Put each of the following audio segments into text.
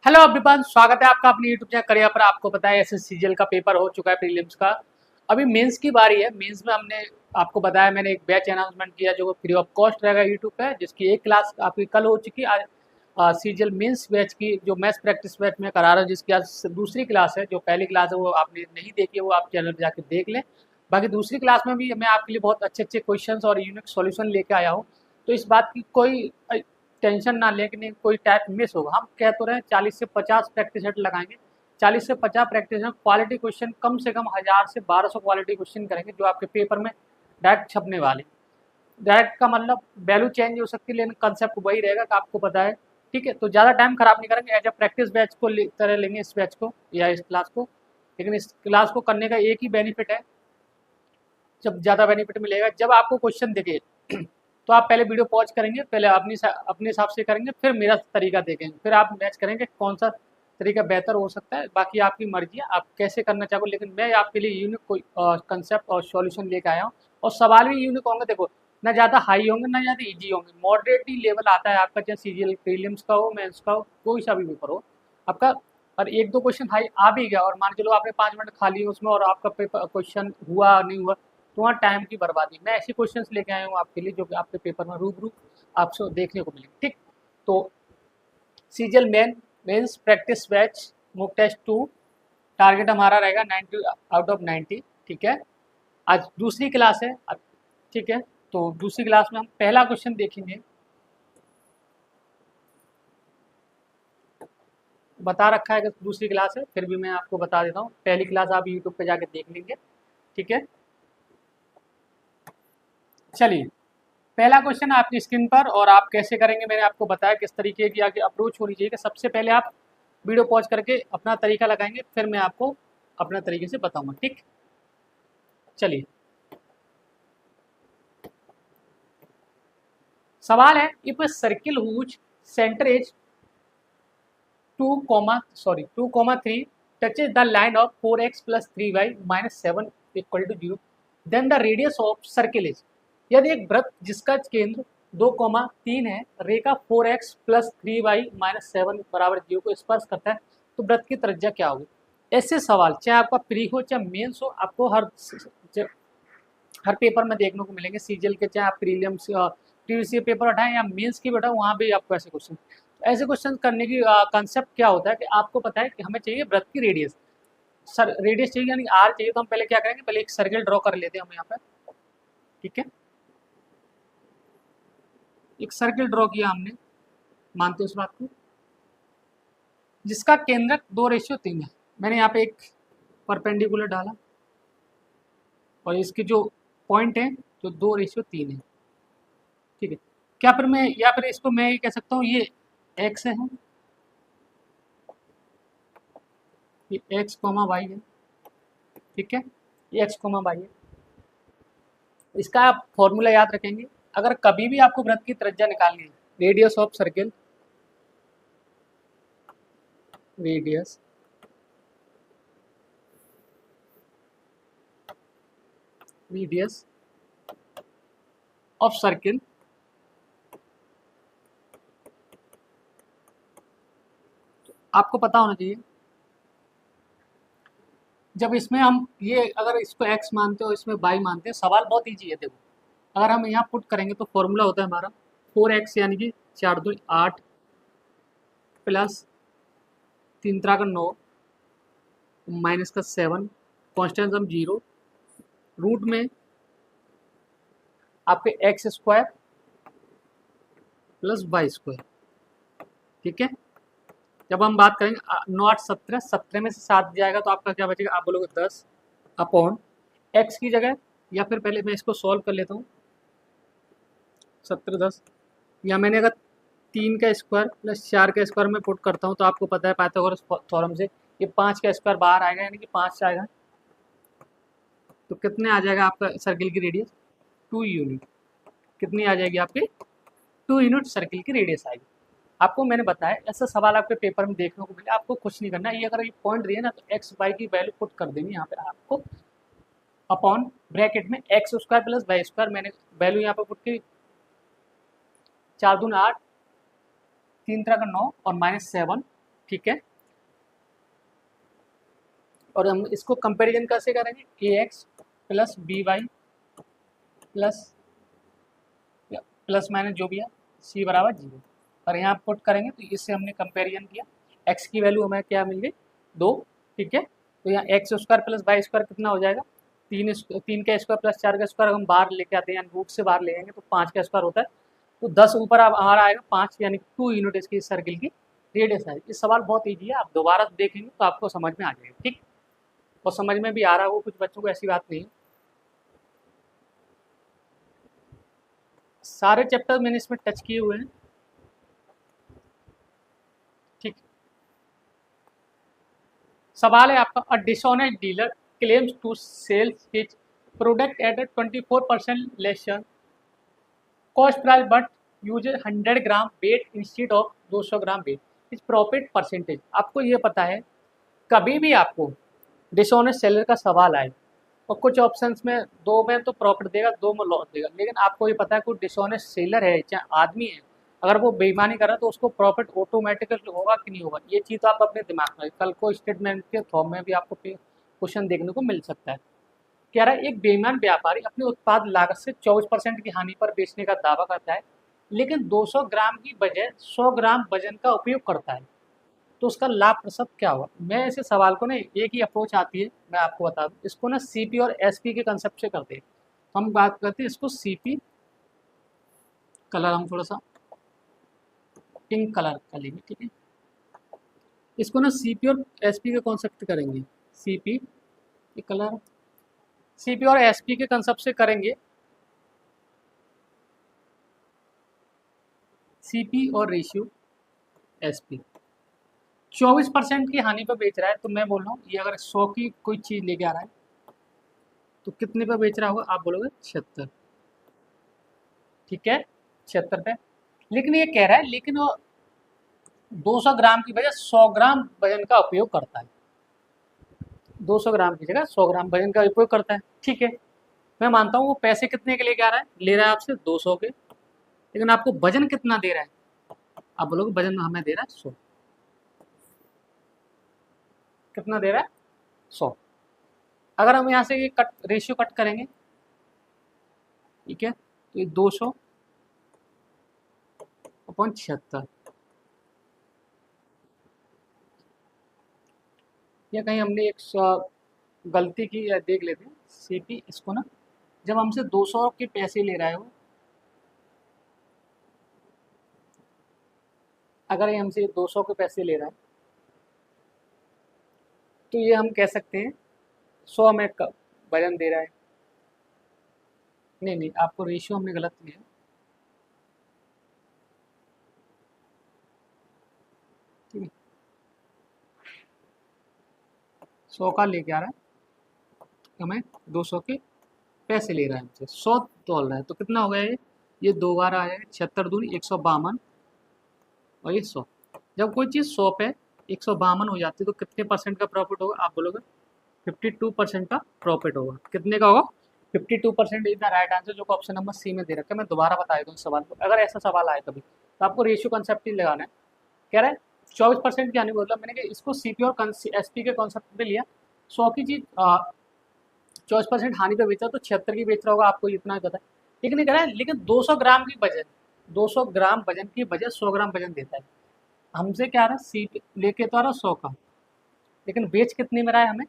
Hello everyone, स्वागत है आपका अपने यूट्यूब चैनल करियर पर। आपको पता है एसएससीजीएल का पेपर हो चुका है, प्रीलिम्स का। अभी मेंस की बारी है। मेंस में हमने आपको बताया, मैंने एक बैच अनाउंसमेंट किया जो फ्री ऑफ कॉस्ट रहेगा यूट्यूब पे, जिसकी एक क्लास आपकी कल हो चुकी है। आज सीजीएल मेंस बैच की जो मैथ्स प्रैक्टिस बैच में करा रहा हूँ, जिसकी आज दूसरी क्लास है। जो पहली क्लास है वो आपने नहीं देखी है, वो आप चैनल पर जाकर देख लें। बाकी दूसरी क्लास में भी मैं आपके लिए बहुत अच्छे अच्छे क्वेश्चन और यूनिक सॉल्यूशन लेके आया हूँ। तो इस बात की कोई टेंशन ना लें कि नहीं कोई टाइप मिस होगा। हम कह तो रहे हैं 40 से 50 प्रैक्टिस सेट लगाएंगे। 40 से 50 प्रैक्टिस सेट क्वालिटी क्वेश्चन कम से कम 1000 से 1200 क्वालिटी क्वेश्चन करेंगे, जो आपके पेपर में डायरेक्ट छपने वाले। डायरेक्ट का मतलब वैल्यू चेंज हो सकती है, लेकिन कंसेप्ट वही रहेगा कि आपको पता है। ठीक है, तो ज़्यादा टाइम खराब नहीं करेंगे। एज ए प्रैक्टिस बैच को तरह लेंगे इस बैच को या इस क्लास को। लेकिन इस क्लास को करने का एक ही बेनिफिट है, जब ज़्यादा बेनिफिट मिलेगा जब आपको क्वेश्चन दिखे तो आप पहले वीडियो पॉज करेंगे, पहले अपने हिसाब से करेंगे, फिर मेरा तरीका देखेंगे, फिर आप मैच करेंगे कौन सा तरीका बेहतर हो सकता है। बाकी आपकी मर्जी है, आप कैसे करना चाहो, लेकिन मैं आपके लिए यूनिक कोई कंसेप्ट और सॉल्यूशन लेके आया हूँ। और सवाल भी यूनिक होंगे। देखो, ना ज़्यादा हाई होंगे ना ज़्यादा इजी होंगे, मॉडरेटली लेवल आता है आपका, चाहे सीजीएल प्रीलिम्स का हो, मेंस का हो, कोई सा भी पेपर हो आपका। और एक दो क्वेश्चन हाई आ भी गया और मान के चलो आपने 5 मिनट खा लिए उसमें और आपका पेपर क्वेश्चन हुआ नहीं हुआ, तो वहाँ टाइम की बर्बादी। मैं ऐसे क्वेश्चंस लेके आया हूँ आपके लिए जो कि आपके पेपर में रूबरू आपसे देखने को मिलेंगे। ठीक, तो CGL mains practice batch mock test 2 target हमारा रहेगा 90 आउट ऑफ 90। ठीक है, आज दूसरी क्लास है। ठीक है, तो दूसरी क्लास में हम पहला क्वेश्चन देखेंगे। बता रखा है कि दूसरी क्लास है, फिर भी मैं आपको बता देता हूँ। पहली क्लास आप यूट्यूब पे जाके देख लेंगे। ठीक है, चलिए पहला क्वेश्चन आपकी स्क्रीन पर। और आप कैसे करेंगे मैंने आपको बताया, किस तरीके की आगे अप्रोच होनी चाहिए। कि सबसे पहले आप वीडियो पॉज करके अपना तरीका लगाएंगे, फिर मैं आपको अपना तरीके से बताऊंगा। ठीक, चलिए सवाल है, if a circle whose centre is 2,3 touches the line of 4x plus 3y minus 7 equal to 0, then the radius of circle is। यदि एक वृत्त जिसका केंद्र 2,3 है, रेखा 4x प्लस 3y माइनस 7 बराबर 0 को स्पर्श करता है, तो वृत्त की त्रिज्या क्या होगी। ऐसे सवाल चाहे आपका प्री हो चाहे मेंस हो, आपको हर पेपर में देखने को मिलेंगे। सीजीएल के चाहे आप प्रीलिम्स प्रीवियस पेपर उठाएं या मेंस की उठाएं, वहाँ भी आपको ऐसे क्वेश्चन। ऐसे क्वेश्चन करने की कंसेप्ट क्या होता है कि आपको पता है कि हमें चाहिए वृत्त की रेडियस। सर रेडियस चाहिए यानी आर चाहिए, तो हम पहले क्या करेंगे, पहले एक सर्किल ड्रॉ कर लेते हैं हम यहाँ पे। ठीक है, एक सर्किल ड्रॉ किया हमने, मानते हैं उस बात को, जिसका केंद्रक 2:3 है। मैंने यहाँ पे एक परपेंडिकुलर डाला और इसके जो पॉइंट है जो 2:3 है। ठीक है, क्या फिर मैं या फिर इसको मैं ये कह सकता हूँ, ये एक्स है, ये एक्स कॉमा वाई है। ठीक है, ये एक्स कॉमा वाई है। इसका आप फॉर्मूला याद रखेंगे। अगर कभी भी आपको वृत्त की त्रिज्या निकालनी है, radius of circle, radius radius of circle, आपको पता होना चाहिए। जब इसमें हम ये अगर इसको x मानते हो इसमें y मानते हैं, सवाल बहुत ईजी है। देखो, अगर हम यहाँ पुट करेंगे तो फॉर्मूला होता है हमारा 4x यानी कि 4 2 8 प्लस 3 3 का 9 माइनस का 7, कॉन्स्टेंट हम 0, रूट में आपके x square plus Y square. ठीक है, जब हम बात करेंगे 9 8 17, 17 में से 7 जाएगा तो आपका क्या बचेगा, आप बोलोगे 10 अपॉन एक्स की जगह, या फिर पहले मैं इसको सॉल्व कर लेता हूँ। 17 10, या मैंने अगर 3 का स्क्वायर प्लस 4 का स्क्वायर में पुट करता हूँ तो आपको पता है पाइथागोरस थ्योरम से ये 5 का स्क्वायर बाहर आएगा, यानी कि 5 आएगा। तो कितने आ जाएगा आपका सर्किल की रेडियस, 2 यूनिट। कितनी आ जाएगी आपकी, 2 यूनिट सर्किल की रेडियस आएगी। आपको मैंने बताया ऐसा सवाल आपके पेपर में देखने को मिले, आपको कुछ नहीं करना। ये अगर ये पॉइंट दिए ना तो एक्स वाई की वैल्यू पुट कर देंगे यहाँ पे आपको, अपॉन ब्रैकेट में x square plus Y square. मैंने वैल्यू यहाँ पे पुट की 4 दूनी 8, 3 3 का 9 और माइनस 7 ठीक है। और हम इसको कंपैरिजन कैसे करेंगे, A X plus B Y plus plus minus जो भी है सी बराबर 0, और यहाँ पुट करेंगे तो इससे हमने कंपैरिजन किया, एक्स की वैल्यू हमें क्या मिल गई 2, ठीक है। तो यहाँ x square plus Y square कितना हो जाएगा, 3 का स्क्वायर प्लस 4 का स्क्वायर, हम बाहर लेके आते हैं यानी रूट से बाहर ले आएंगे तो 5 का स्क्वायर होता है, तो 10 ऊपर अब हमारा आएगा 5, यानी 2 यूनिट इसकी सर्किल की रेडियस है। ये सवाल बहुत ईजी है, आप दोबारा देखेंगे तो आपको समझ में आ जाएगा, ठीक। और समझ में भी आ रहा हो कुछ बच्चों को, ऐसी बात नहीं है। सारे चैप्टर मैंने इसमें टच किए हुए हैं, ठीक। सवाल है आपका, a dishonest dealer claims to sell his product at a 24% less on cost price but use 100 gram weight instead of 200 gram weight, इस प्रॉफिट परसेंटेज। आपको ये पता है कभी भी आपको डिसऑनेस्ट सेलर का सवाल आए और कुछ ऑप्शंस में 2 में तो प्रॉफिट देगा, 2 में लॉस देगा, लेकिन आपको ये पता है कोई डिसऑनेस्ट सेलर है चाहे आदमी है, अगर वो बेईमानी कर रहा है तो उसको प्रॉफिट ऑटोमेटिकली होगा कि नहीं होगा, ये चीज़ तो आप अपने दिमाग में, कल को स्टेटमेंट के फॉर्म में भी आपको क्वेश्चन देखने को मिल सकता है। कह रहा है एक बेईमान व्यापारी अपने उत्पाद लागत से 24% की हानि पर बेचने का दावा करता है, लेकिन 200 ग्राम की बजाय 100 ग्राम वजन का उपयोग करता है, तो उसका लाभ प्रतिशत क्या होगा। मैं ऐसे सवाल को ना, एक ही अप्रोच आती है, मैं आपको बता दूं, इसको ना सीपी और एसपी के कंसेप्ट से करते हैं। हम बात करते हैं इसको सीपी, कलर हम थोड़ा सा पिंक कलर कर लेंगे, ठीक है। इसको ना सीपी और एसपी के कॉन्सेप्ट करेंगे, सीपी ये कलर, सीपी और एसपी के कंसेप्ट से करेंगे, सीपी और रेशियो एसपी। 24% की हानि पर बेच रहा है, तो मैं बोल रहा हूँ ये अगर 100 की कोई चीज़ लेके आ रहा है तो कितने पर बेच रहा होगा, आप बोलोगे 76, ठीक है, 76 पे। लेकिन ये कह रहा है लेकिन वो 200 ग्राम की बजाय 100 ग्राम वजन का उपयोग करता है, 200 ग्राम की जगह 100 ग्राम वजन का उपयोग करता है, ठीक है। मैं मानता हूँ वो पैसे कितने के लेके आ रहा है, ले रहा है आपसे 200 के, लेकिन आपको वजन कितना दे रहा है, आप बोलोगे वजन हमें दे रहा है 100, कितना दे रहा है 100। अगर हम यहाँ से ये कट रेशियो कट करेंगे, ठीक है, तो ये 200 अपॉन 76, या कहीं हमने एक गलती की, या देख लेते हैं सीपी, इसको ना जब हमसे 200 के पैसे ले रहा है वो, अगर ये हमसे 200 के पैसे ले रहा है तो ये हम कह सकते हैं 100 में वजन दे रहा है। नहीं नहीं, आपको रेशियो हमने गलत लिया, ठीक है, 100 का लेके आ रहा है, हमें 200 के पैसे ले रहा है हमसे, 100 तोल रहा है, तो कितना हो गया ये 2 बार आया है, 76 दूनी 152, और ये 100। जब कोई चीज़ 100 पे 152 हो जाती है तो कितने परसेंट का प्रॉफिट होगा, आप बोलोगे 52% का प्रॉफिट होगा। कितने का होगा, 52% इज द राइट आंसर, जो ऑप्शन नंबर सी में दे रखा है। मैं दोबारा बता देता हूँ सवाल को, अगर ऐसा सवाल आए कभी तो आपको रेशियो कंसेप्ट ही लगाना है। कह रहा है 24% की हानि, बोला मैंने कि इसको सीपी और एसपी के कॉन्सेप्ट पे लिया, 100 की चीज 24% हानि पे बेचा तो 76 की बेच रहा होगा, आपको इतना ही पता है। लेकिन ये कह रहा है लेकिन 200 ग्राम की वजन, 200 ग्राम वजन की बजाय 100 ग्राम वजन देता है। हमसे क्या आ रहा है, सीपी लेके तो आ रहा 100 का, लेकिन बेच कितने में रहा है हमें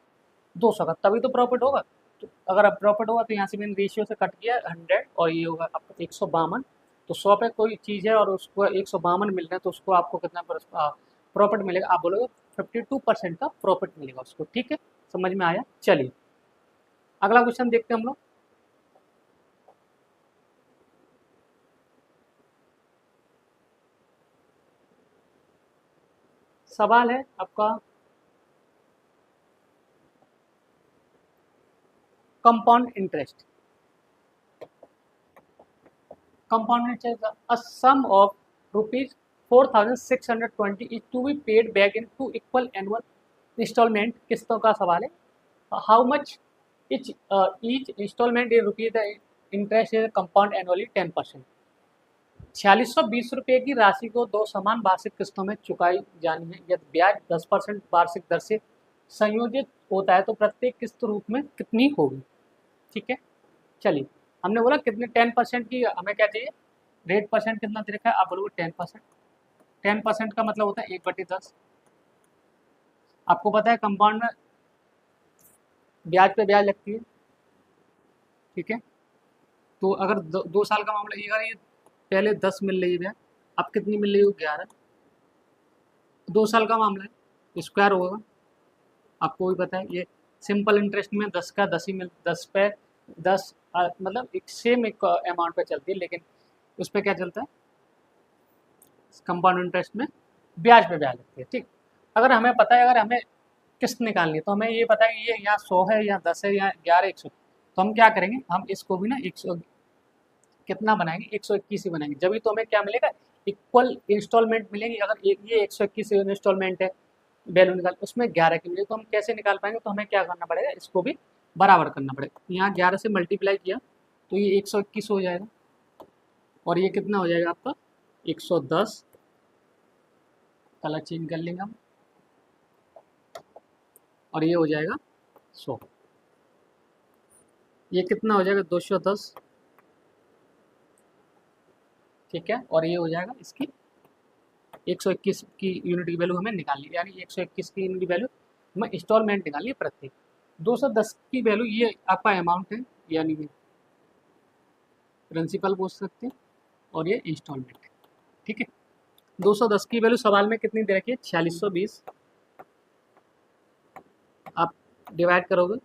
200 का, तभी तो प्रॉफिट होगा। तो अगर अब प्रॉफिट होगा तो यहाँ से मैंने रेशियो से कट किया 100, और ये होगा आपका 152। तो 100 पे कोई चीज़ है और उसको 152 मिल रहा है, तो उसको आपको कितना प्रॉफिट मिलेगा, आप बोलोगे 52% का प्रॉफिट मिलेगा उसको, ठीक है। समझ में आया, चलिए अगला क्वेश्चन देखते हैं हम लोग। सवाल है आपका, compound interest. compound interest, a sum of rupees 4,620 is to be paid back in 2 equal annual installment, किस्तों का सवाल है। how much each installment in rupees, the interest is compound annually 10%। ₹4620 की राशि को 2 समान वार्षिक किस्तों में चुकाई जानी है। यदि ब्याज 10% वार्षिक दर से संयोजित होता है तो प्रत्येक किस्त रूप में कितनी होगी? ठीक है, चलिए हमने बोला कितने 10% की हमें क्या चाहिए, रेट परसेंट कितना दे रखा है, आप बोलोगे 10%। 10% का मतलब होता है 1/10। आपको पता है कंपाउंड में ब्याज पे ब्याज लगती है, ठीक है। तो अगर 2 साल का मामला, ये अगर ये पहले 10 मिल रही है ब्याज, अब कितनी मिल रही है, 11। 2 साल का मामला है, स्क्वायर होगा, आपको भी पता है। ये सिंपल इंटरेस्ट में 10 का 10 ही मिल 10 पे 10 मतलब एक सेम एक अमाउंट पे चलती है, लेकिन उस पर क्या चलता है, कंपाउंड इंटरेस्ट में ब्याज पे ब्याज लगती है, ठीक। अगर हमें पता है, अगर हमें किस्त निकालनी है तो हमें ये पता है कि ये यहाँ 100 है, यहाँ 10 है, यहाँ 11, 100, तो हम क्या करेंगे, हम इसको भी ना 100 कितना बनाएंगे, 121 ही बनाएंगे, जब भी तो हमें क्या मिलेगा, इक्वल इंस्टॉलमेंट मिलेंगी। अगर ये 121 इंस्टॉलमेंट है, वैल्यू निकाल उसमें 11 की मिलेगी, तो हम कैसे निकाल पाएंगे, तो हमें क्या करना पड़ेगा, इसको भी बराबर करना पड़ेगा। यहाँ 11 से मल्टीप्लाई किया तो ये 121 हो जाएगा, और ये कितना हो जाएगा आपका 110, कलर चेंज कर लेंगे हम, और ये हो जाएगा 100, ये कितना हो जाएगा 210, ठीक है। और ये हो जाएगा इसकी 121 की यूनिट की वैल्यू हमें निकालनी है, यानी 121 की यूनिट की वैल्यू हमें इंस्टॉलमेंट निकालनी है प्रत्येक। 210 की वैल्यू ये आपका अमाउंट है, यानी कि प्रिंसिपल बोल सकते हैं, और ये इंस्टॉलमेंट है, ठीक है। 210 की वैल्यू सवाल में कितनी दे रखी है, 4620, आप डिवाइड करोगे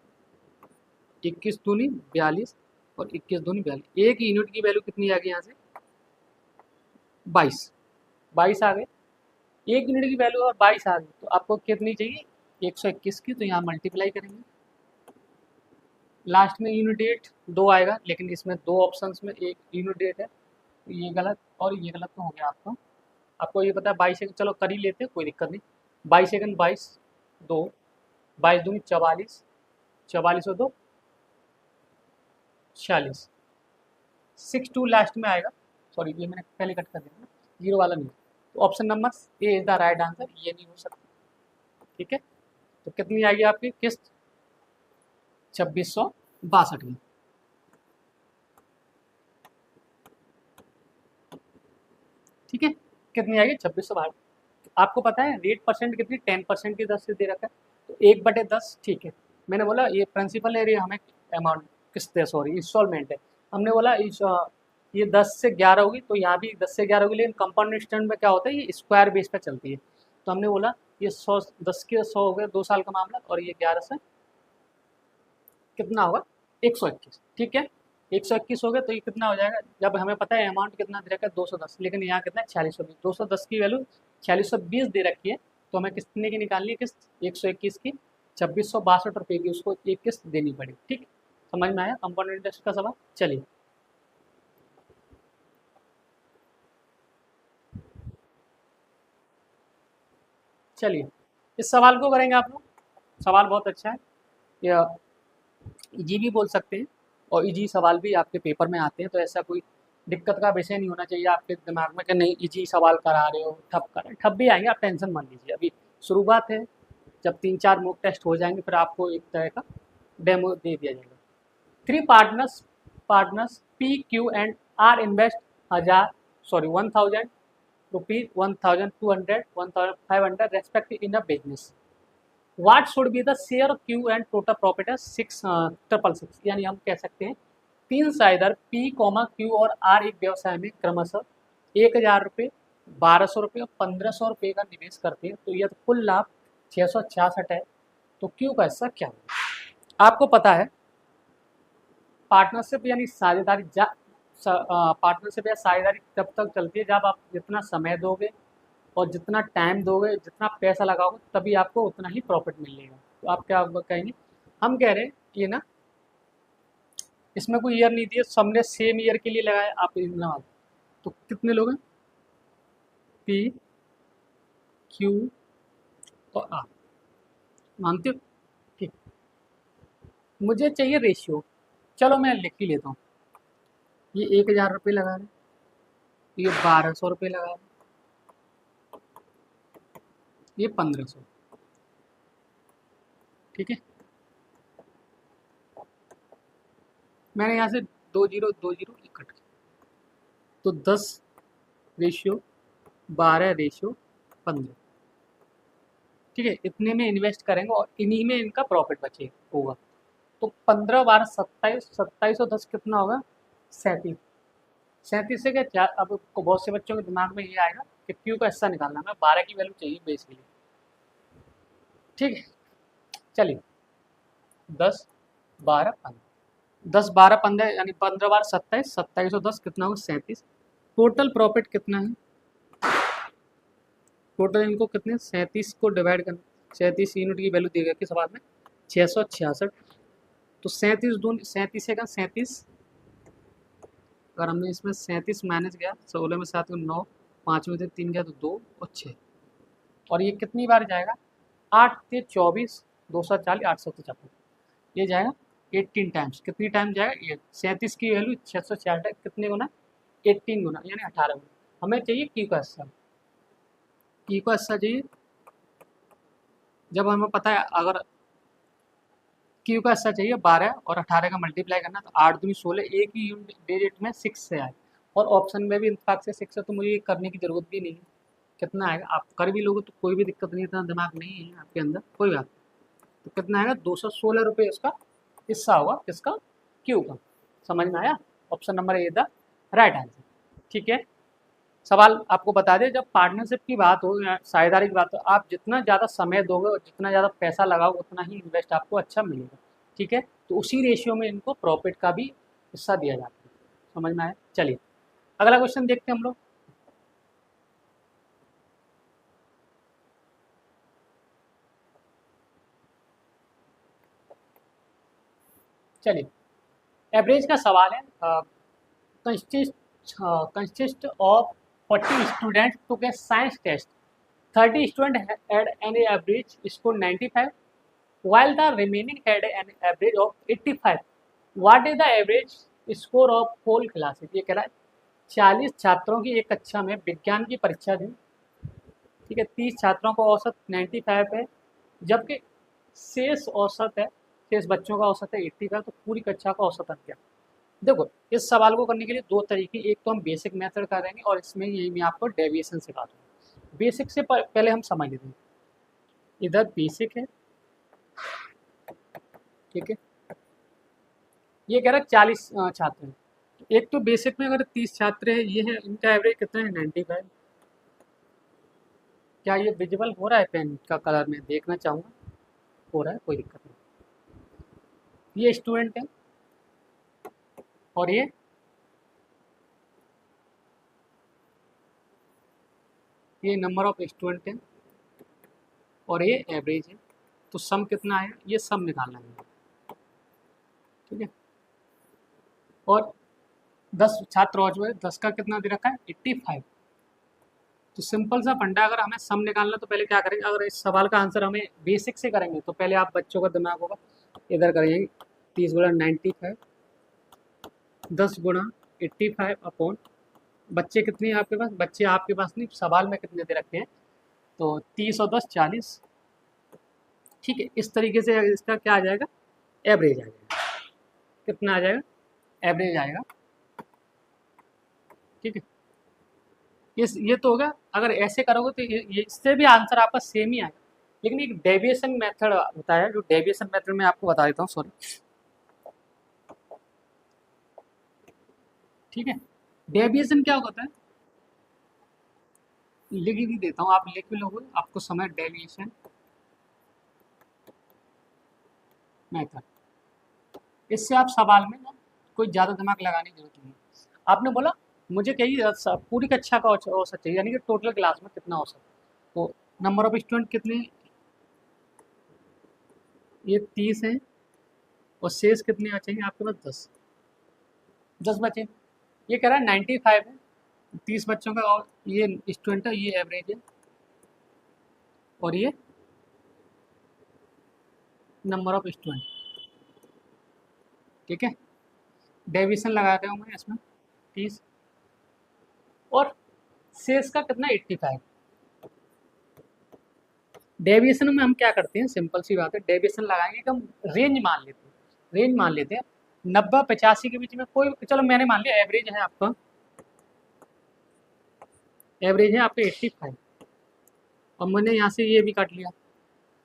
21 दूनी 42 और 21 दूनी 42, एक यूनिट की वैल्यू कितनी आ गई यहाँ से 22 आ गए, एक यूनिट की वैल्यू और 22 आ गई, तो आपको कितनी चाहिए 121 की, तो यहाँ मल्टीप्लाई करेंगे, लास्ट में यूनिट डेट 2 आएगा, लेकिन इसमें 2 ऑप्शंस में एक यूनिट डेट है, तो ये गलत और ये गलत तो हो गया आपका। आपको ये पता है 22 सेकंड, चलो कर ही लेते हैं, कोई दिक्कत नहीं। 22 सेकंड 22, 2 22 दूनी 44, 44 और 2 46, 62 लास्ट में आएगा, सॉरी ये मैंने पहले कट कर दिया, जीरो वाला नहीं, तो option number A is the right answer, ये नहीं हो सकता, ठीक है। तो कितनी आएगी आपकी किस्त 2662 में, ठीक है। कितनी आएगी 2662, आपको पता है रेट परसेंट कितनी 10% की दर से दे रखा है, तो 1/10, ठीक है। मैंने बोला ये प्रिंसिपल एरिया हमें अमाउंट किस्त है, सॉरी इंस्टॉलमेंट है, हमने बोला ये 10 से 11 होगी, तो यहाँ भी 10 से 11 होगी, लेकिन कंपाउंड इंस्टॉलमेंट में क्या होता है, ये स्क्वायर बेस पे चलती है, तो हमने बोला ये 100 10 के 100 हो गए 2 साल का मामला, और ये 11 से कितना होगा 121, ठीक है। 121 हो गए, तो ये कितना हो जाएगा, जब हमें पता है अमाउंट कितना दे रखा है 210, लेकिन यहाँ कितना है 4620, 210 की वैल्यू 4620 दे रखी है, तो हमें कितने की निकालनी है किस्त 121 की 2662 की, उसको एक किस्त देनी पड़ेगी, ठीक। समझ में आया कंपाउंड इंटरेस्ट का सवाल। चलिए चलिए इस सवाल को करेंगे आप लोग, सवाल बहुत अच्छा है, या इजी भी बोल सकते हैं, और इजी सवाल भी आपके पेपर में आते हैं, तो ऐसा कोई दिक्कत का विषय नहीं होना चाहिए आपके दिमाग में कि नहीं इजी सवाल करा रहे हो, ठप कर रहे हो, ठप भी आएंगे, आप टेंशन मत लीजिए, अभी शुरुआत है, जब 3-4 मॉक टेस्ट हो जाएंगे फिर आपको एक तरह का डेमो दे दिया जाएगा। 3 partners P Q and R invest 1000 rupees 1200 1500 respective in a business, what should be the share of Q and total profit है 666, यानी हम कह सकते हैं 3 साइडर पी कॉमा क्यू और आर एक व्यवसाय में क्रमशः 1000 रुपये 1200 रुपये और 1500 रुपये का निवेश करते हैं, तो यह कुल लाभ 666 है, तो क्यू का हिस्सा क्या होगा। आपको पता है पार्टनरशिप यानी साझेदारी पार्टनरशिप या साझेदारी तब तक चलती है जब आप जितना समय दोगे और जितना टाइम दोगे, जितना पैसा लगाओगे, तभी आपको उतना ही प्रॉफिट मिलेगा। तो आप क्या कहेंगे, हम कह रहे हैं ये ना, इसमें कोई ईयर नहीं दिया, सबने सेम ईयर के लिए लगाया, आप इतना, तो कितने लोग हैं पी क्यू और आर, मानते हो, ठीक। मुझे चाहिए रेशियो, चलो मैं लिख ही लेता हूँ, ये 1000 रुपये लगा रहे, ये 1200 रुपये लगा, ये 1500। ठीक है, मैंने यहाँ से 2 जीरो कट किया, तो 10/12/15। ठीक है, इतने में इन्वेस्ट करेंगे और इन्हीं में इनका प्रॉफिट बचे होगा। तो 15 बार 27, 27 और 10 कितना होगा? 37। 37 से क्या अब बहुत से बच्चों के दिमाग में ये आएगा कि क्यू का हिस्सा निकालना, हमें 12 की वैल्यू चाहिए बेसिकली। ठीक है, चलिए 10 12 15, 10 12 15 यानी 15 बार 27, 27 और 10 कितना होगा? 37। टोटल प्रॉफिट कितना है? टोटल इनको कितने, 37 को डिवाइड करना, 37 यूनिट की वैल्यू दी गई किस बात में? 666। तो 37 दून 37 है का 37, अगर हमने इसमें 37 माइनस किया, 16 में 7 को 9, 5 में से 3 गया तो 2 और 6, और ये कितनी बार जाएगा? 8 से 24, 240, 855, ये जाएगा 18 टाइम्स। कितनी टाइम जाएगा? ये 37 की वैल्यू 666 है, कितने गुना? 18 गुना, यानी 18 गुना। हमें चाहिए की का हिस्सा, की का हिस्सा चाहिए। जब हमें पता है अगर क्यू का हिस्सा चाहिए 12 और 18 का मल्टीप्लाई करना, तो 8 दूनी 16, एक ही यूनिट डिजिट में 6 से आए, और ऑप्शन में भी इनफैक्ट से 6 है, तो मुझे ये करने की जरूरत भी नहीं है। कितना आएगा? आप कर भी लोगे तो कोई भी दिक्कत नहीं, इतना दिमाग नहीं है आपके अंदर, कोई बात नहीं। तो कितना आएगा? 216 रुपये इसका हिस्सा होगा, किसका? क्यू का। समझ में आया? Option number A the right answer. ठीक है, सवाल आपको बता दें, जब पार्टनरशिप की बात हो या साझेदारी की बात हो, आप जितना ज़्यादा समय दोगे और जितना ज़्यादा पैसा लगाओगे उतना ही इन्वेस्ट आपको अच्छा मिलेगा। ठीक है, तो उसी रेशियो में इनको प्रॉफिट का भी हिस्सा दिया जाता है। समझ में आया? चलिए अगला क्वेश्चन देखते हैं हम लोग। चलिए, एवरेज का सवाल है। कंसिस्ट ऑफ 40 स्टूडेंट टू के science test, 30 students had an average score 95, while the remaining had an average of 85. What is the average score of whole classes? ये कह रहा है 40 छात्रों की एक कक्षा में विज्ञान की परीक्षा दी। ठीक है, 30 छात्रों को औसत 95 है, जबकि शेष औसत है, शेष बच्चों का औसत है 85, तो पूरी कक्षा का औसत क्या? देखो, इस सवाल को करने के लिए दो तरीके, एक तो हम बेसिक मेथड करेंगे और इसमें यही मैं आपको डेविएशन सिखा दूँगा। बेसिक से पहले हम समझ लेते हैं। इधर बेसिक है, ठीक है, ये कह रहा है 40 छात्र हैं। एक तो बेसिक में अगर 30 छात्र है, ये है, इनका एवरेज कितना है? 95। क्या ये विजिबल हो रहा है? पेन का कलर में देखना चाहूँगा, हो रहा है, कोई दिक्कत नहीं। ये स्टूडेंट है और ये नंबर ऑफ स्टूडेंट है और ये एवरेज है। तो सम कितना है? ये सम निकालना है। ठीक है, और 10 छात्र और जो है 10 का कितना दे रखा है? 85। तो सिंपल सा फंडा, अगर हमें सम निकालना तो पहले क्या करेंगे? अगर इस सवाल का आंसर हमें बेसिक से करेंगे तो पहले आप बच्चों का दिमाग होगा, इधर करेंगे 30 गुणा 95, 10 गुणा 85 अपॉन, बच्चे कितने हैं आपके पास? बच्चे आपके पास नहीं, सवाल में कितने दे रखे हैं? तो 30 और 10 40। ठीक है, इस तरीके से इसका क्या आ जाएगा? एवरेज आ जाएगा। कितना आ जाएगा? एवरेज आएगा। ठीक है, ये तो होगा। अगर ऐसे करोगे तो ये इससे भी आंसर आपका सेम ही आएगा, लेकिन एक डेविएशन मेथड होता है, जो डेविएशन मेथड में आपको बता देता हूँ, सॉरी। ठीक है, डेविएशन क्या होता है? लिख ही देता हूँ, आप लिख भी लोगे, आपको समझ। डेविएशन मेथड, इससे आप सवाल में ना कोई ज़्यादा दिमाग लगाने की जरूरत नहीं। आपने बोला मुझे कहिए पूरी कक्षा का औसत चाहिए, यानी कि टोटल क्लास में कितना औसत, तो नंबर ऑफ स्टूडेंट कितने? ये 30 हैं, और शेष कितने बचेंगे आपके पास? 10। 10 बचे। ये कह रहा है 95 है, 30 बच्चों का, और ये स्टूडेंट है, ये एवरेज है, और ये नंबर ऑफ स्टूडेंट। ठीक है, डेविएशन लगा रहा हूँ मैं इसमें 30, और शेष का कितना 85। डेविएशन में हम क्या करते हैं, सिंपल सी बात है, डेविएशन लगाएंगे कि हम रेंज मान लेते हैं 90-85 के बीच में कोई, चलो मैंने मान लिया एवरेज है आपका, एवरेज है आपका 85 और मैंने यहाँ से ये भी काट लिया।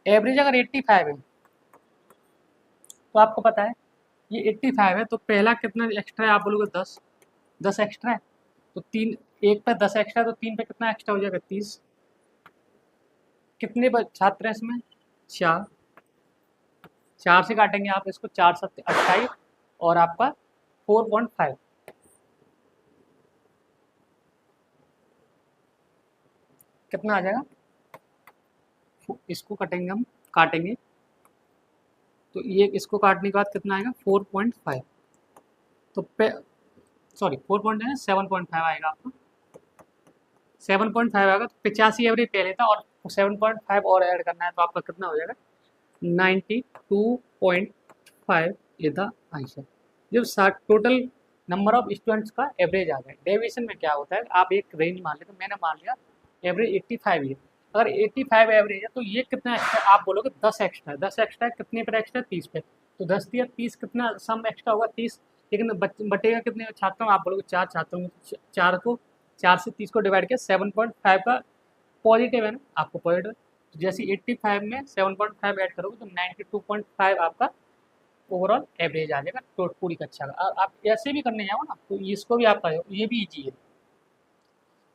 एवरेज अगर 85 है तो आपको पता है ये 85 है, तो पहला कितना एक्स्ट्रा है, आप बोलोगे 10 एक्स्ट्रा है, तो तीन, एक पे 10 एक्स्ट्रा है तो तीन पे कितना एक्स्ट्रा हो जाएगा 30। कितने छात्र हैं इसमें, 4, 4 से काटेंगे आप इसको, 4 7 28 और आपका 4.5 कितना आ जाएगा, इसको कटेंगे हम, काटेंगे तो ये इसको काटने के बाद कितना आएगा 4.5, तो सॉरी 7.5 आएगा आपको, 7.5 आएगा, तो 85 एवरेज पहले था और 7.5 और ऐड करना है तो आपका कितना हो जाएगा 92.5 ये द आंसर। जब टोटल नंबर ऑफ स्टूडेंट्स का एवरेज आ गया। डेविएशन में क्या होता है, आप एक रेंज मान लेते, मैंने मान लिया एवरेज 85 ही है, अगर 85 एवरेज है तो ये कितना एक्स्ट्रा, आप बोलोगे 10 एक्स्ट्रा है, 10 एक्स्ट्रा है कितने पर एक्स्ट्रा, 30 पे, तो 10 दिया 30, कितना सम एक्स्ट्रा होगा 30, लेकिन बटेगा कितने छात्रों, आप बोलोगे 4 छात्रों में, 4 से 30 को डिवाइड किया, 7.5 का पॉजिटिव है ना, आपको पॉजिटिव, तो जैसे 85 में 7.5 ऐड करोगे तो 92.5 आपका ओवरऑल एवरेज आ जाएगा तो पूरी कक्षा का। आप ऐसे भी करने जाओ ना तो इसको भी आप करो, ये भी ईजी है,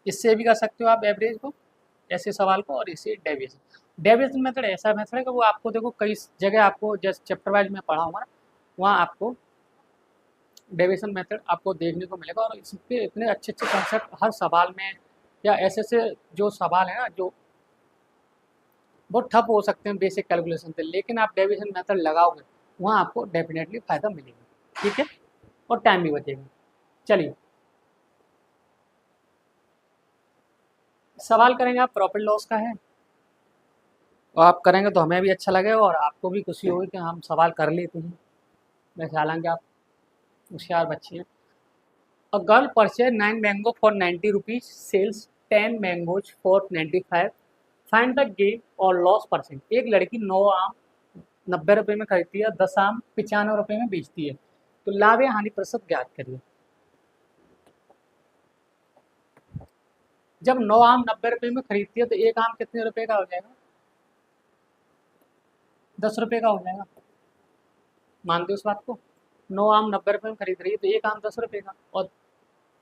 इससे भी कर सकते हो आप एवरेज को, ऐसे सवाल को, और इसे डेविएशन मेथड ऐसा मेथड है कि वो आपको देखो कई जगह आपको जैसे चैप्टर वाइज में पढ़ा हूँ वहाँ आपको डेविएशन मेथड आपको देखने को मिलेगा, और इसके इतने अच्छे अच्छे कॉन्सेप्ट हर सवाल में, या ऐसे जो सवाल है ना जो बहुत ठप हो सकते हैं बेसिक कैलकुलेशन से, लेकिन आप डेविएशन मेथड लगाओगे वहाँ आपको डेफिनेटली फ़ायदा मिलेगा, ठीक है, और टाइम भी बचेगा। चलिए सवाल करेंगे आप, प्रॉफिट लॉस का है, और आप करेंगे तो हमें भी अच्छा लगेगा और आपको भी खुशी होगी कि हम सवाल कर लेते हैं, वैसे हालांकि आप होशियार बच्चे हैं। A girl purchase 9 mango for 90 rupees, sells 10 mangoes for 95, find the gain और लॉस परसेंट। एक लड़की 9 आम 90 रुपये में खरीदती है, 10 आम 95 रुपये में बेचती है, तो लाभ या हानि प्रतिशत ज्ञात करिए। जब 9 आम 90 रुपये में खरीदती है तो एक आम कितने रुपए का हो जाएगा, 10 रुपये का हो जाएगा, मानते हो उस बात को, 9 आम 90 रुपये में खरीद रही है तो एक आम 10 रुपये का, और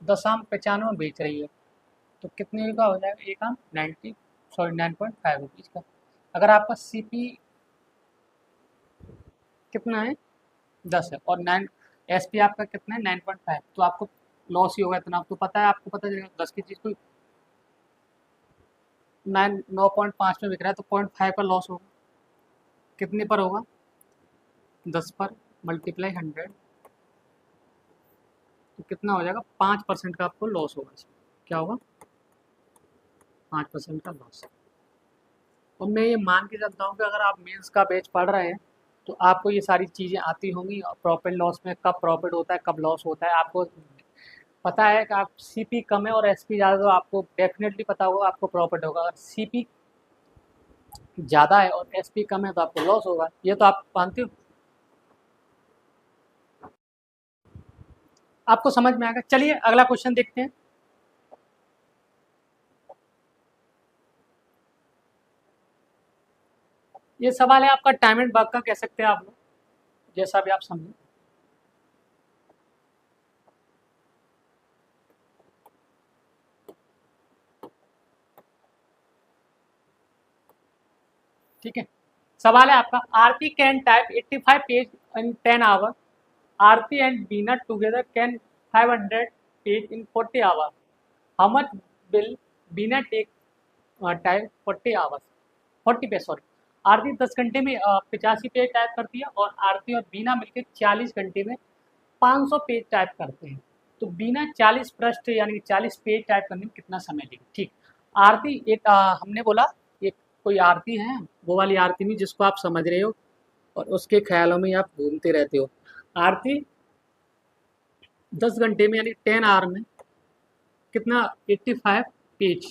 10 आम 95 में बेच रही है तो कितने का हो जाएगा, एक आम 9.5 रुपीज़ का। अगर आपका सीपी कितना है 10 है और 9 एसपी आपका कितना है 9.5, तो आपको लॉस ही होगा इतना, आपको पता है, आपको पता चलेगा 10 की चीज़ को 9.5 में बिक रहा है तो 0.5 का लॉस होगा, कितने पर होगा 10 पर मल्टीप्लाई 100, तो कितना हो जाएगा 5% का आपको लॉस होगा, क्या होगा 5% का लॉस। और मैं ये मान के चलता हूँ कि अगर आप मेंस का बैच पढ़ रहे हैं तो आपको ये सारी चीज़ें आती होंगी, प्रॉफिट लॉस में कब प्रॉफिट होता है कब लॉस होता है, आपको पता है कि आप सीपी कम है और एसपी ज़्यादा, तो आपको डेफिनेटली पता होगा आपको प्रॉफिट होगा, अगर सीपी ज़्यादा है और एसपी कम है तो आपको लॉस होगा, ये तो आप मानते हो, आपको समझ में आएगा। चलिए अगला क्वेश्चन देखते हैं। ये सवाल है आपका टाइम एंड वर्क का, कह सकते हैं आप लोग, जैसा भी आप समझें। ठीक है, सवाल है आपका, Aarti can type 85 page in 10 hour, Aarti and Beena together can 500 page in 40 hour, how much will Beena take time 40 hours, 40 page sorry, Aarti 10 घंटे में 85 पेज टाइप करती है और आरती और बीना मिलकर 40 घंटे में 500 पेज टाइप करते हैं, तो बीना 40 पृष्ठ यानी कि 40 पेज टाइप करने में कितना समय लेगी। ठीक, आरती एक हमने बोला एक कोई आरती है, वो वाली आरती नहीं जिसको आप समझ रहे हो और उसके ख्यालों में आप घूमते रहते हो। आरती 10 घंटे में यानी 10 आवर में कितना 85 पेज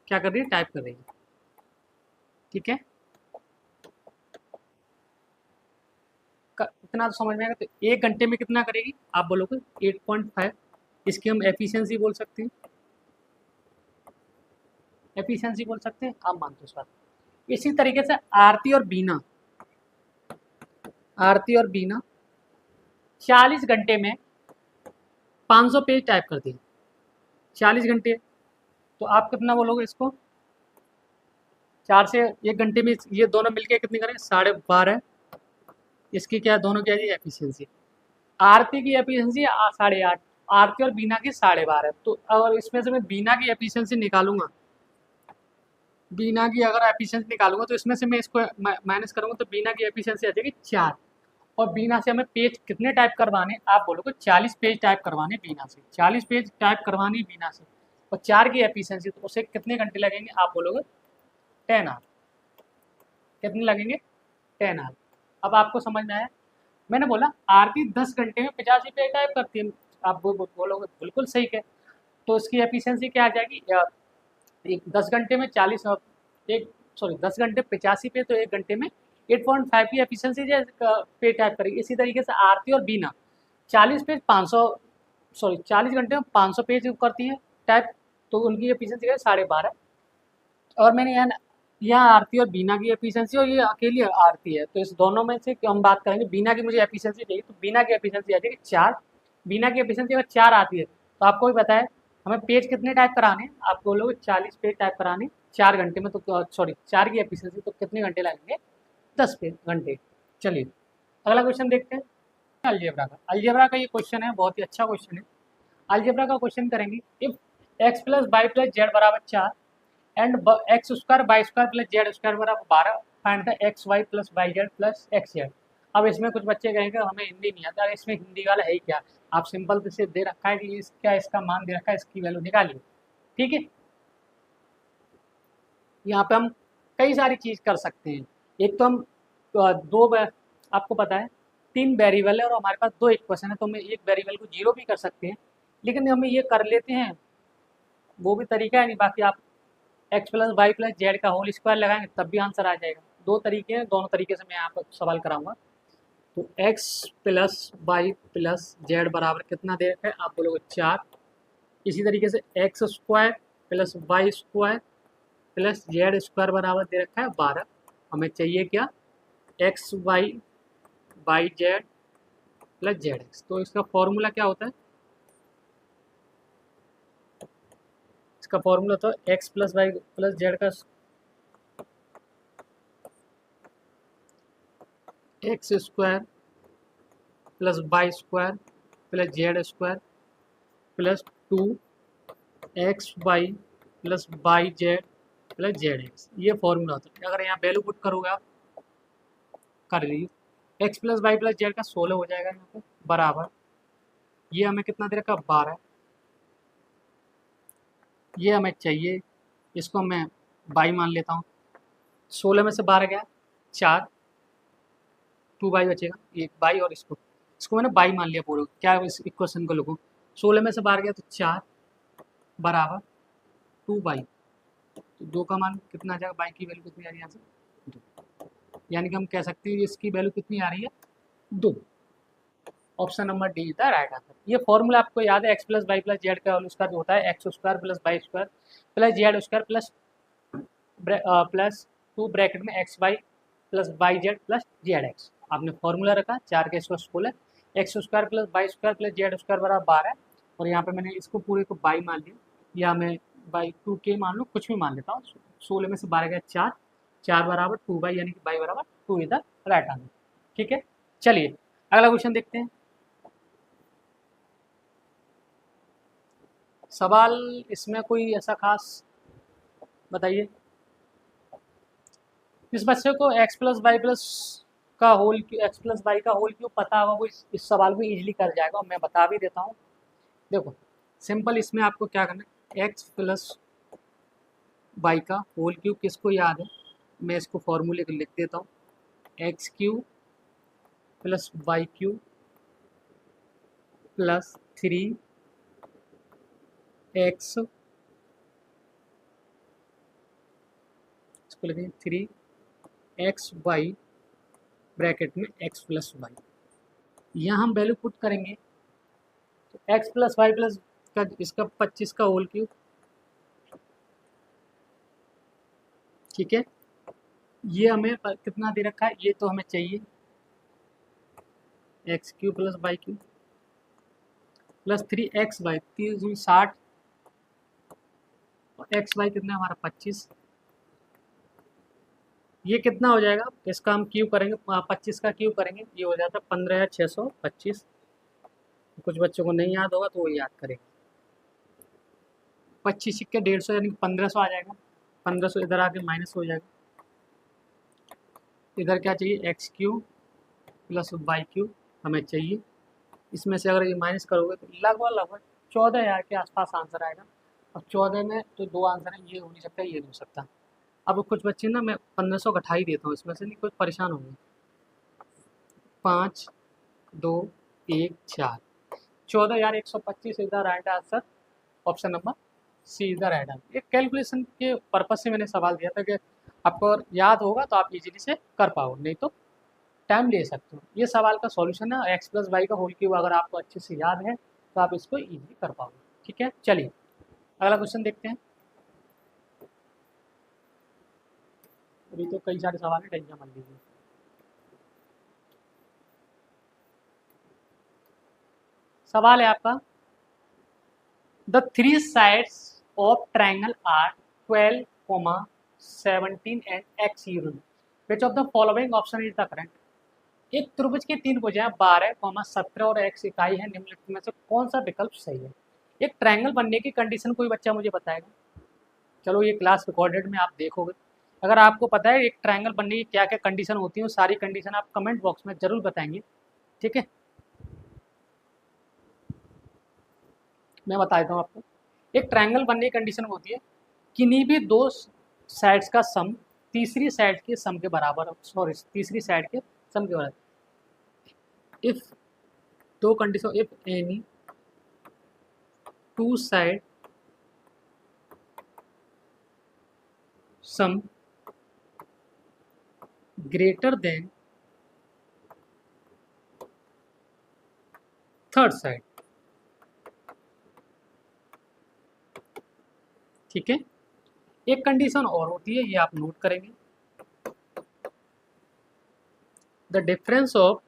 क्या कर रही है, टाइप कर रही है। ठीक है, इतना तो समझ में आएगा। तो 1 घंटे में कितना करेगी आप बोलोगे 8.5। इसकी हम एफिशिएंसी बोल सकते हैं, एफिशिएंसी बोल सकते हैं, आप मानते हो इस बात। इसी तरीके से आरती और बीना, आरती और बीना 40 घंटे में 500 पेज टाइप करती है। 40 घंटे, तो आप कितना बोलोगे इसको, 4 से 1 घंटे में ये दोनों मिलके कितनी करें, 12.5। इसकी क्या है, दोनों क्या है एफिशिएंसी। आरती की एफिशिएंसी 8.5, आरती और बीना की 12.5। तो अगर इसमें से मैं बीना की एफिशिएंसी निकालूंगा, बीना की अगर एफिशिएंसी निकालूंगा तो इसमें से मैं इसको माइनस करूंगा तो बीना की एफिशिएंसी आ जाएगी 4। और बीना से हमें पेज कितने टाइप करवाने, आप बोलोगे 40 पेज टाइप करवाने बीना से, 40 पेज टाइप करवानी बीना से, और 4 की एफिशिएंसी, तो उसे कितने घंटे लगेंगे, आप बोलोगे 10 आवर। कितने लगेंगे, 10 आवर। अब आपको समझ में आया। मैंने बोला आरती 10 घंटे में 85 पेज टाइप करती है, आप बोलोगे बिल्कुल सही है। तो इसकी एफिशिएंसी क्या आ जाएगी, एक 10 घंटे में 40, एक सॉरी 10 घंटे 85 पे, तो 1 घंटे में 8.5 की एफिशिएंसी पे टाइप करेगी। इसी तरीके से आरती और बीना 40 पेज 500, सॉरी 40 घंटे में 500 पेज करती है टाइप, तो उनकी एफिशिएंसी है 12.5। और मैंने यहाँ आरती और बीना की एफिशिएंसी, और ये अकेली आरती है, तो इस दोनों में से हम बात करेंगे। बीना की मुझे एफिशिएंसी चाहिए, तो बीना की एफिशिएंसी आ जाएगी 4। बीना की एफिशिएंसी अगर 4 आती है तो आपको भी पता है हमें पेज कितने टाइप कराने हैं, आप बोलोगे 40 पेज टाइप कराने 4 घंटे में, तो सॉरी 4 की एफिशिएंसी, तो कितने घंटे लगेंगे, 10 घंटे। चलिए अगला क्वेश्चन देखते हैं। अलजेब्रा का, अलजेब्रा का ये क्वेश्चन है, बहुत ही अच्छा क्वेश्चन है। अलजेब्रा का क्वेश्चन करेंगे, if x plus Y plus z बराबर 4 and x square y square plus Z square बराबर 12, find the x Y plus Y Z plus x z. अब इसमें कुछ बच्चे कहेंगे हमें हिंदी नहीं आता, इसमें हिंदी वाला है ही क्या, आप सिंपल से दे रखा है कि क्या इसका मान दे रखा है, इसकी वैल्यू निकालिए। ठीक है, यहाँ पे हम कई सारी चीज़ कर सकते हैं। एक तो हम आपको पता है 3 वेरिएबल है और हमारे पास 2 इक्वेशन है, तो हम एक वेरिएबल को 0 भी कर सकते हैं, लेकिन हम ये कर लेते हैं, वो भी तरीका है नहीं। बाकी आप x plus Y plus Z का होल स्क्वायर लगाएंगे तब भी आंसर आ जाएगा। 2 तरीके हैं, दोनों तरीके से मैं यहाँ पर सवाल कराऊंगा। तो x plus Y plus z बराबर कितना दे रखा है, आप बोलोगे 4। इसी तरीके से X square plus Y square plus Z square बराबर दे रखा है 12। हमें चाहिए क्या, X Y by Z plus Z X. तो इसका फॉर्मूला क्या होता है, इसका फॉर्मूला तो x plus Y plus Z का X square plus Y square plus Z square plus 2 X Y plus Y Z plus Z X, ये formula होता है। अगर यहाँ वैल्यू पुट करोगे आप, कर लीजिए, x plus Y plus Z का 16 हो जाएगा यहाँ पे बराबर, ये हमें कितना दे रखा 12, ये हमें चाहिए, इसको मैं बाई मान लेता हूँ। 16 में से 12 गया 4, 2 बाई बचेगा, एक बाई, और इसको मैंने बाई मान लिया पूरा, क्या इस इक्वेशन को लिखूँ, 16 में से 12 गया तो 4 बराबर 2 बाई, तो 2 का मान कितना आ जाएगा, बाई की वैल्यू कितनी आ रही है यहाँ से 2, यानी कि हम कह सकते हैं इसकी वैल्यू कितनी आ रही है 2। Option number D is the right answer. ये फॉर्मूला आपको याद है, X plus Y plus Z का होल स्क्वायर जो होता है X square plus Y square plus Z square plus 2 bracket में X Y plus Y Z plus Z X. आपने फॉर्मूला रखा 4 के स्क्वायर बोले, X square plus Y square plus Z square बराबर 12, और यहाँ पे मैंने इसको पूरे को बाई मान लिया, या मैं बाई 2 के मान लो, कुछ भी मान लेता हूँ। 16 में से 12 गया 4, 4 बराबर 2 बाई, यानी कि बाई बराबर 2 इज द राइट आंसर। ठीक है, चलिए अगला क्वेश्चन देखते हैं। सवाल इसमें कोई ऐसा खास बताइए। इस बच्चे को एक्स प्लस वाई प्लस का होल, एक्स प्लस वाई का होल क्यों पता होगा वो इस सवाल को इजीली कर जाएगा, और मैं बता भी देता हूँ। देखो सिंपल, इसमें आपको क्या करना है, एक्स प्लस वाई का होल क्यूब किसको याद है, मैं इसको फॉर्मूले को लिख देता हूँ, x cube plus y cube plus 3 x इसको लिखेंगे 3xy ब्रैकेट में x प्लस वाई। यहाँ हम वैल्यू पुट करेंगे तो x प्लस वाई प्लस का इसका 25 का होल क्यूब, ठीक है। ये हमें कितना दे रखा है, ये तो हमें चाहिए x cube plus y cube plus 3xy, 3×60 और एक्स वाई कितना है हमारा 25। ये कितना हो जाएगा, इसका हम क्यूब करेंगे, 25 का क्यूब करेंगे, ये हो जाता है 15,625। कुछ बच्चों को नहीं याद होगा तो वो याद करेंगे। 25 सिक्के 150 यानी 1500 आ जाएगा। 1500 इधर आके माइनस हो जाएगा। इधर क्या चाहिए, x cube plus y cube हमें चाहिए। इसमें से अगर ये माइनस करोगे तो लगभग 14,000 के आसपास आंसर आएगा। अब 14 में तो दो आंसर हैं, ये हो नहीं सकता, ये नहीं हो सकता। अब कुछ बच्चे ना मैं 1500 घटा ही देता हूँ इसमें से, नहीं कुछ परेशान होंगे। 5 2 1 4 14,125 इधर right answer, option number C इधर राइट आंसर। एक कैलकुलेशन के पर्पज से मैंने सवाल दिया था कि आपको याद होगा तो आप इजीली से कर पाओगे, नहीं तो टाइम ले सकते हो। ये सवाल का सॉल्यूशन है, एक्स प्लस वाई का होल क्यूब अगर आपको अच्छे से याद है तो आप इसको इजीली कर पाओगे। ठीक है, चलिए अगला क्वेश्चन देखते हैं। अभी तो कई सारे सवाल है, टेंशन मत लीजिए। सवाल है आपका, the three sides of triangle are 12, 17 and x unit, which of the following option is the correct. एक त्रिभुज की तीन भुजाएं 12, 17 और x इकाई है, निम्नलिखित में से कौन सा विकल्प सही है। एक ट्रायंगल बनने की कंडीशन कोई बच्चा मुझे बताएगा। चलो ये क्लास रिकॉर्डेड में आप देखोगे, अगर आपको पता है एक ट्रायंगल बनने की क्या क्या कंडीशन होती है, सारी कंडीशन आप कमेंट बॉक्स में जरूर बताएंगे। ठीक है, मैं बता देता हूँ आपको। एक ट्रायंगल बनने की कंडीशन होती है, किन्हीं भी दो साइड्स का सम तीसरी साइड के सम के बराबर, सॉरी तीसरी साइड के सम के बराबर। इफ दो condition, if any two side some greater than third side. ठीक है, एक कंडीशन और होती है, ये आप नोट करेंगे, the difference of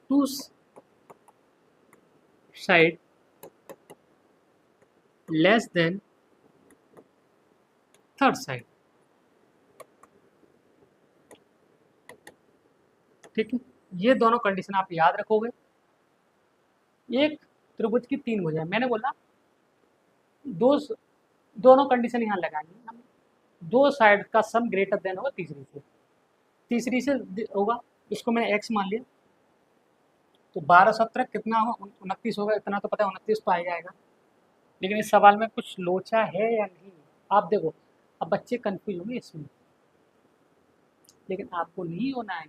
two side less than third side. ठीक है, ये दोनों कंडीशन आप याद रखोगे। एक त्रिभुज की तीन भुजाएं, मैंने बोला दोनों कंडीशन यहाँ लगाएंगे हम। दो साइड का सम ग्रेटर देन होगा तीसरी से होगा, इसको मैंने x मान लिया, तो 12 17 कितना होगा, 29 होगा। इतना तो पता है 29 तो आ जाएगा, लेकिन इस सवाल में कुछ लोचा है या नहीं आप देखो। अब बच्चे कंफ्यूज होंगे इसमें, लेकिन आपको नहीं होना है।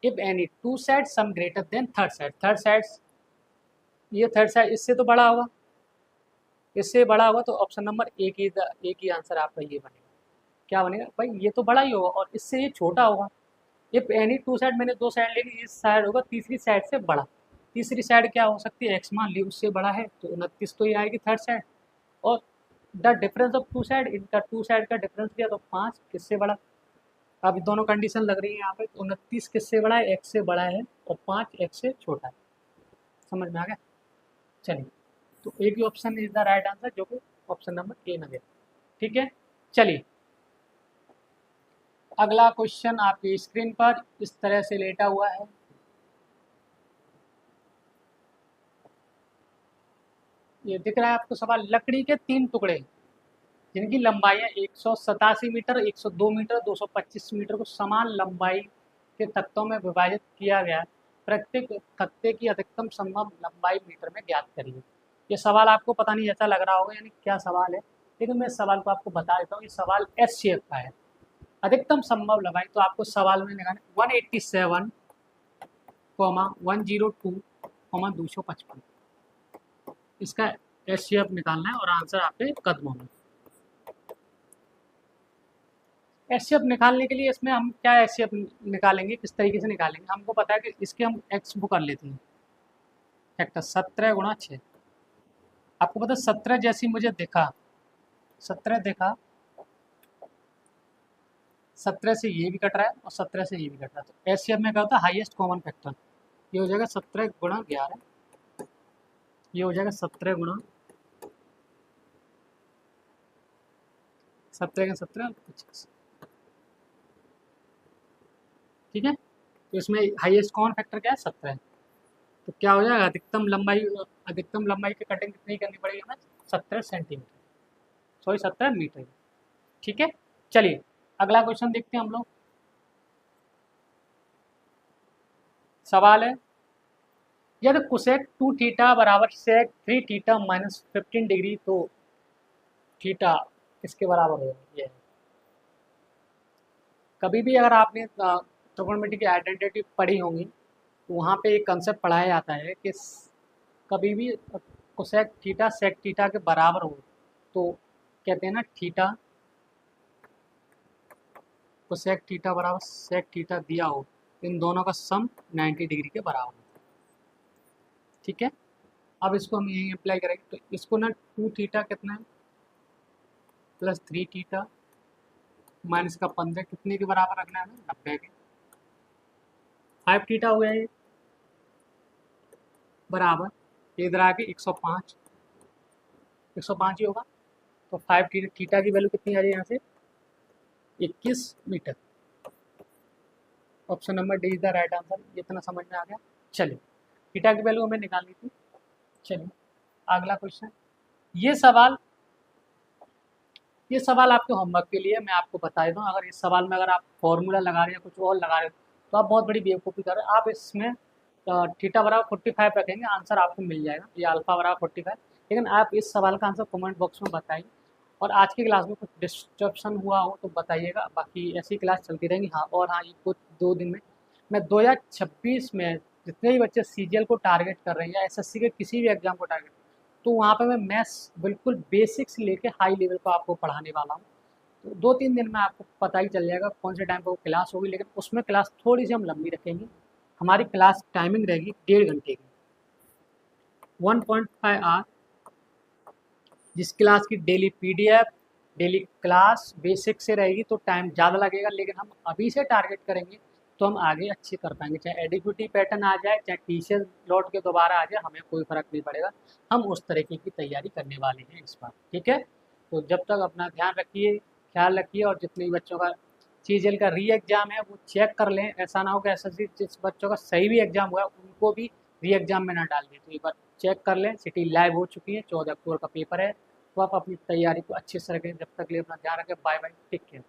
If any two side some greater than third side, ये थर्ड साइड इससे तो बड़ा होगा, इससे बड़ा होगा, तो ऑप्शन नंबर एक ही आंसर आपका ये बनेगा। क्या बनेगा भाई, ये तो बड़ा ही होगा और इससे ये छोटा होगा। इफ एनी टू साइड, मैंने दो साइड ले ली, इस साइड होगा तीसरी साइड से बड़ा। तीसरी साइड क्या हो सकती है, एक्स मान ली, उससे बड़ा है तो 29 तो ये आएगी थर्ड साइड। और the difference of two side, इनका टू साइड का डिफरेंस दिया तो 5 किससे बड़ा। अब दोनों कंडीशन लग रही है यहाँ पे, 29 किससे बड़ा है, एक्स से बड़ा है, और 5 एक्स से छोटा है। समझ में आ गया। चलिए, तो एक ही option is the right answer, जो कि ऑप्शन नंबर ए नजर। ठीक है, चलिए अगला क्वेश्चन आपकी स्क्रीन पर इस तरह से लेटा हुआ है। ये दिख रहा है आपको सवाल, लकड़ी के तीन टुकड़े जिनकी लंबाई 187 मीटर, 102 मीटर, 225 मीटर को समान लंबाई के तख्तों में विभाजित किया गया, प्रत्येक तख्ते की अधिकतम संभव लंबाई मीटर में ज्ञात करिए। ये सवाल आपको पता नहीं ऐसा लग रहा होगा यानी क्या सवाल है, लेकिन मैं इस सवाल को आपको बता देता हूँ। ये सवाल एस शेप का है, अधिकतम संभव लंबाई, तो आपको सवाल में लगाना 187, 102, 255। इसका एचसीएफ निकालना है और आंसर आपके कदमों में। एचसीएफ निकालने के लिए इसमें हम क्या एचसीएफ निकालेंगे, किस तरीके से निकालेंगे, हमको पता है कि इसके हम एक्स बुक कर लेते हैं। फैक्टर 17 × 6, आपको पता है 17 जैसी मुझे देखा, 17 देखा, 17 से ये भी कट रहा है और 17 से ये भी कट रहा है, तो एचसीएफ में क्या होता है हाईएस्ट कॉमन फैक्टर, ये हो जाएगा 17 × 11, ये हो जाएगा 17 × 17 × 50। ठीक है, तो इसमें हाईएस्ट कॉमन फैक्टर क्या है 17, तो क्या हो जाएगा अधिकतम लंबाई की कटिंग कितनी करनी पड़ेगी हमें, 17 सेंटीमीटर, सॉरी 17 मीटर। ठीक है, चलिए अगला क्वेश्चन देखते हैं हम लोग। सवाल है यदि कोसेक 2 थीटा बराबर सेक 3 थीटा माइनस 15 डिग्री तो थीटा किसके बराबर होगा। ये कभी भी अगर आपने ट्रिग्नोमेट्री की आइडेंटिटी पढ़ी होंगी तो वहाँ पे एक कंसेप्ट पढ़ाया जाता है कि कभी भी कोसेक थीटा सेक थीटा के बराबर हो तो कहते हैं ना थीटा, कोसेक थीटा बराबर सेक थीटा दिया हो, इन दोनों का सम 90 डिग्री के बराबर हो। ठीक है, अब इसको हम यही अप्लाई करेंगे, तो इसको ना 2 थीटा कितना है प्लस 3 थीटा माइनस का 15 कितने के बराबर रखना है हमें, 90 के। 5 थीटा हो गया ये बराबर इधर आके 105 ही होगा, तो 5 थीटा, थीटा की वैल्यू कितनी आ रही है यहाँ से 21 metre. Option number D is the right answer. इतना समझ में आ गया। चलिए थीटा की वैल्यू हमें निकालनी थी। चलिए अगला क्वेश्चन, ये सवाल आपके होमवर्क के लिए मैं आपको बता दूँ। अगर इस सवाल में अगर आप फॉर्मूला लगा रहे हैं कुछ और लगा रहे हो तो आप बहुत बड़ी बेवकूफ़ी कर रहे हो। आप इसमें थीटा बराबर 45 रखेंगे, आंसर आपको मिल जाएगा, ये अल्फा बराबर 45। लेकिन आप इस सवाल का आंसर कमेंट बॉक्स में बताइए, और आज की क्लास में कुछ डिस्ट्रप्शन हुआ हो तो बताइएगा, बाकी ऐसी क्लास चलती रहेंगी। हाँ, और हाँ, ये कुछ 2 दिन में मैं 2026 में जितने भी बच्चे सीजीएल को टारगेट कर रहे हैं या एसएससी के किसी भी एग्जाम को टारगेट, तो वहाँ पे मैं मैथ्स बिल्कुल बेसिक से लेके हाई लेवल को आपको पढ़ाने वाला हूँ। तो 2-3 दिन में आपको पता ही चल जाएगा कौन से टाइम पर वो क्लास होगी, लेकिन उसमें क्लास थोड़ी सी हम लंबी रखेंगे। हमारी क्लास टाइमिंग रहेगी 1.5 घंटे की, 1.5 आवर, जिस क्लास की daily PDF, daily class basic से रहेगी तो टाइम ज़्यादा लगेगा, लेकिन हम अभी से टारगेट करेंगे तो हम आगे अच्छे कर पाएंगे। चाहे एडिक्विटी पैटर्न आ जाए, चाहे टीचर लौट के दोबारा आ जाए, हमें कोई फ़र्क नहीं पड़ेगा, हम उस तरीके की तैयारी करने वाले हैं इस बार। ठीक है, तो जब तक अपना ध्यान रखिए, ख्याल रखिए, और जितने भी बच्चों का सीजीएल का री एग्ज़ाम है वो चेक कर लें। ऐसा ना हो कि एसएससी जिस बच्चों का सही भी एग्ज़ाम हुआ उनको भी री एग्ज़ाम में ना डाल दें, तो एक बार चेक कर लें। सिटी लाइव हो चुकी है, 14 अक्टूबर का पेपर है, तो आप अपनी तैयारी को अच्छे से रखें। जब तक लिए अपना ध्यान रखें, बाय बाय, टेक केयर।